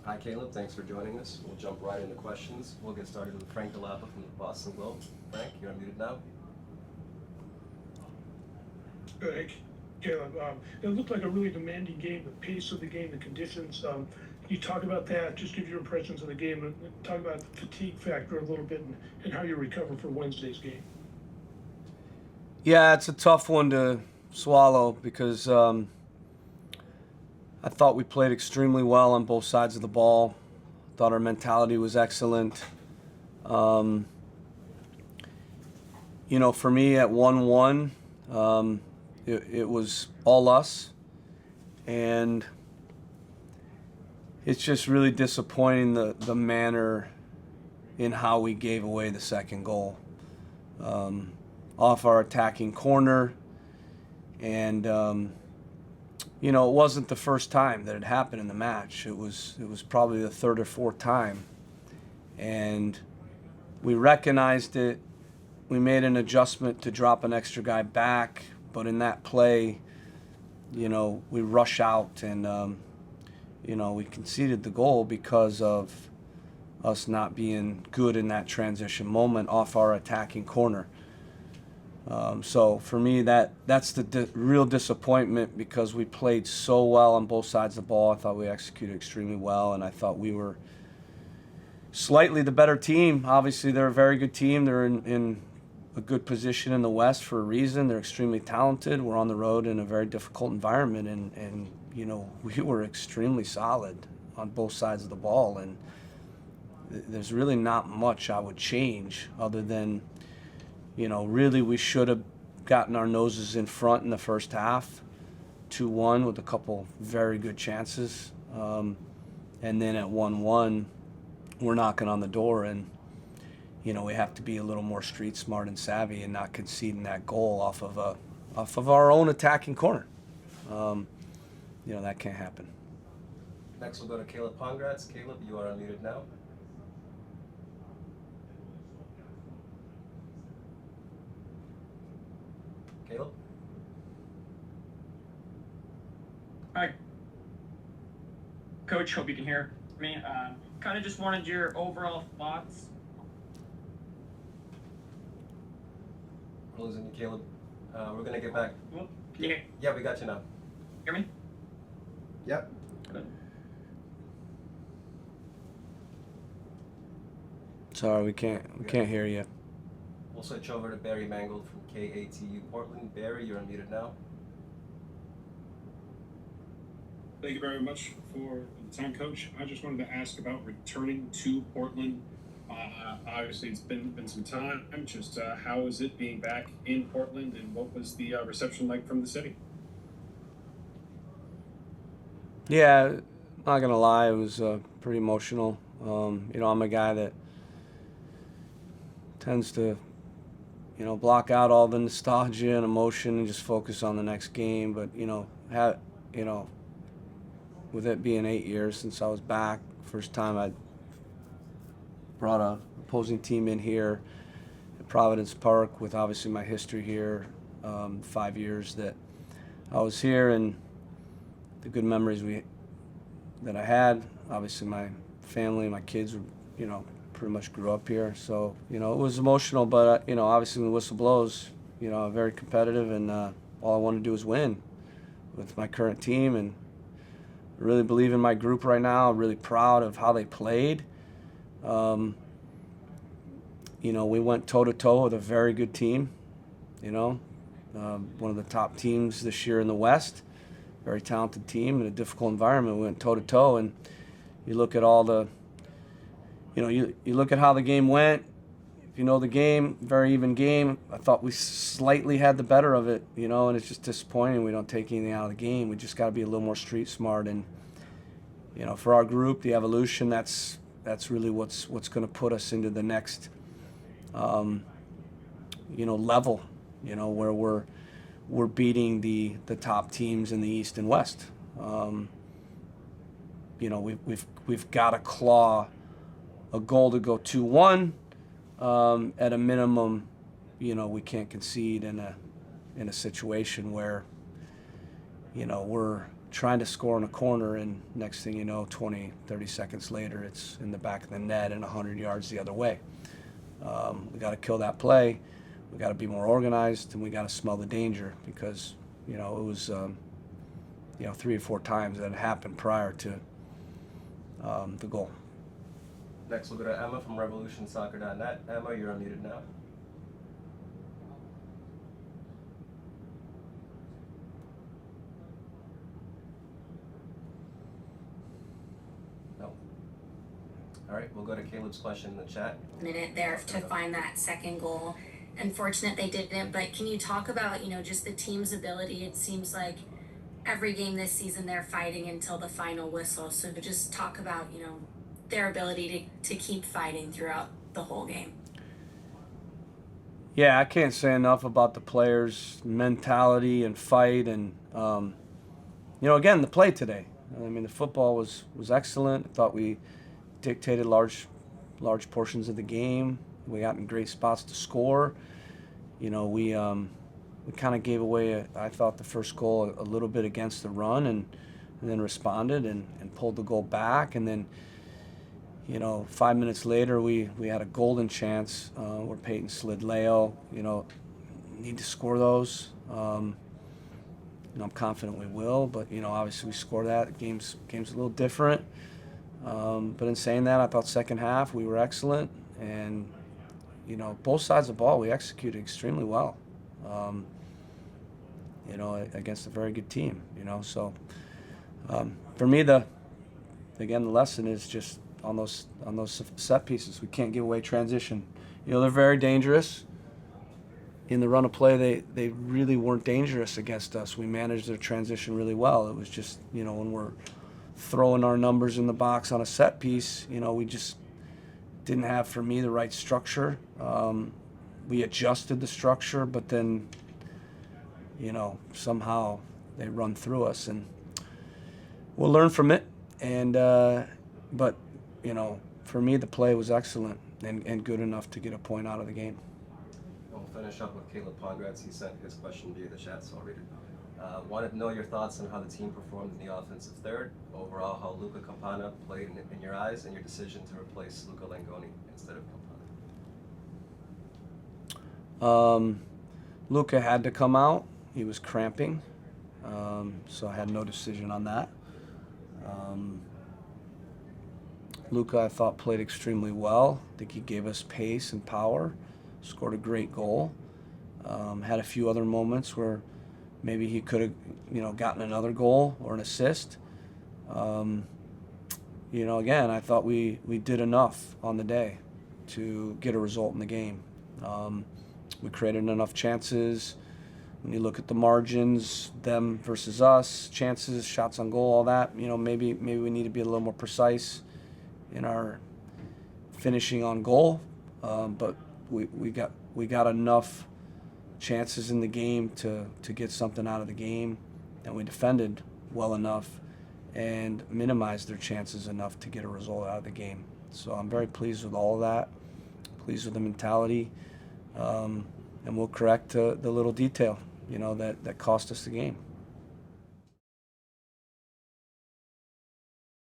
Hi, Caleb. Thanks for joining us. We'll jump right into questions. We'll get started with Frank DeLappa from the Boston Globe. Frank, you're unmuted now. Hey, Caleb, it looked like a really demanding game, the pace of the game, the conditions. Can you talk about that? Just give your impressions of the game and talk about the fatigue factor a little bit and how you recover for Wednesday's game. Yeah, it's a tough one to swallow because I thought we played extremely well on both sides of the ball. Thought our mentality was excellent. Um, for me at 1-1, it was all us. And it's just really disappointing the manner in how we gave away the second goal. Off our attacking corner. And, it wasn't the first time that it happened in the match. It was probably the third or fourth time. And we recognized it. We made an adjustment to drop an extra guy back. But in that play, we rush out and, we conceded the goal because of us not being good in that transition moment off our attacking corner. So for me, that's the real disappointment because we played so well on both sides of the ball. I thought we executed extremely well, and I thought we were slightly the better team. Obviously, they're a very good team. They're in a good position in the West for a reason. They're extremely talented. We're on the road in a very difficult environment, and we were extremely solid on both sides of the ball. And there's really not much I would change other than really we should have gotten our noses in front in the first half, 2-1 with a couple very good chances. And then at 1-1, we're knocking on the door and, we have to be a little more street smart and savvy and not conceding that goal off of our own attacking corner. That can't happen. Next, we'll go to Caleb Pongratz. Caleb, you are unmuted now. Caleb? Hi, Coach. Hope you can hear me. Kind of just wanted your overall thoughts. We're losing you, Caleb. We're going to get back. Well, can you Yeah, we got you now. hear me? Yep. Good. Sorry, we can't hear you. We'll switch over to Barry Mangold from KATU Portland. Barry, you're unmuted now. Thank you very much for the time, Coach. I just wanted to ask about returning to Portland. Obviously, it's been some time. Just how is it being back in Portland, and what was the reception like from the city? Yeah, not gonna lie, it was pretty emotional. I'm a guy that tends to, block out all the nostalgia and emotion and just focus on the next game. But with it being 8 years since I was back, first time I brought a opposing team in here at Providence Park with obviously my history here, 5 years that I was here and the good memories that I had. Obviously my family, my kids, pretty much grew up here. So, it was emotional, but, obviously when the whistle blows, I'm very competitive and all I want to do is win with my current team and really believe in my group right now. I'm really proud of how they played. We went toe-to-toe with a very good team, one of the top teams this year in the West. Very talented team in a difficult environment. We went toe-to-toe, and you look at all the, you look at how the game went. If you know the game, very even game. I thought we slightly had the better of it, and it's just disappointing we don't take anything out of the game. We just got to be a little more street smart. And, for our group, the evolution, that's really what's going to put us into the next, level, where we're beating the top teams in the East and West. We've got to claw a goal to go 2-1. At a minimum, we can't concede in a situation where, we're trying to score in a corner, and next thing you know, 20, 30 seconds later, it's in the back of the net and 100 yards the other way. We got to kill that play. We got to be more organized, and we got to smell the danger, because it was 3 or 4 times that had happened prior to the goal. Next, we'll go to Emma from RevolutionSoccer.net. Emma, you're unmuted now. No. All right, we'll go to Caleb's question in the chat. Minute there to find that second goal. Unfortunate they didn't, but can you talk about, just the team's ability? It seems like every game this season they're fighting until the final whistle. So just talk about, their ability to keep fighting throughout the whole game. Yeah, I can't say enough about the players' mentality and fight, and again, the play today. I mean, the football was excellent. I thought we dictated large portions of the game. We got in great spots to score. We kind of gave away, I thought, the first goal a little bit against the run, and then responded and pulled the goal back. And then, 5 minutes later, we had a golden chance where Peyton slid Leo. Need to score those. I'm confident we will, but obviously we score that. Game's a little different. But in saying that, I thought second half we were excellent, and both sides of the ball we executed extremely well. Against a very good team. So for me, the lesson is just on those set pieces. We can't give away transition. They're very dangerous. In the run of play, they really weren't dangerous against us. We managed their transition really well. It was just when we're throwing our numbers in the box on a set piece, we just didn't have, for me, the right structure. We adjusted the structure, but then somehow they run through us, and we'll learn from it. And but for me, the play was excellent and good enough to get a point out of the game. We'll finish up with Caleb Pongratz. He sent his question via the chat, so I'll read it. Wanted to know your thoughts on how the team performed in the offensive third. Overall, how Luca Campana played in your eyes, and your decision to replace Luca Langoni instead of Campana. Luca had to come out. He was cramping, so I had no decision on that. Luca, I thought, played extremely well. I think he gave us pace and power, scored a great goal. Had a few other moments where maybe he could have, gotten another goal or an assist. Again, I thought we did enough on the day to get a result in the game. We created enough chances. When you look at the margins, them versus us, chances, shots on goal, all that, maybe we need to be a little more precise in our finishing on goal. But we got enough chances in the game to get something out of the game, and we defended well enough and minimized their chances enough to get a result out of the game. So I'm very pleased with all of that, pleased with the mentality, and we'll correct the little detail, that cost us the game.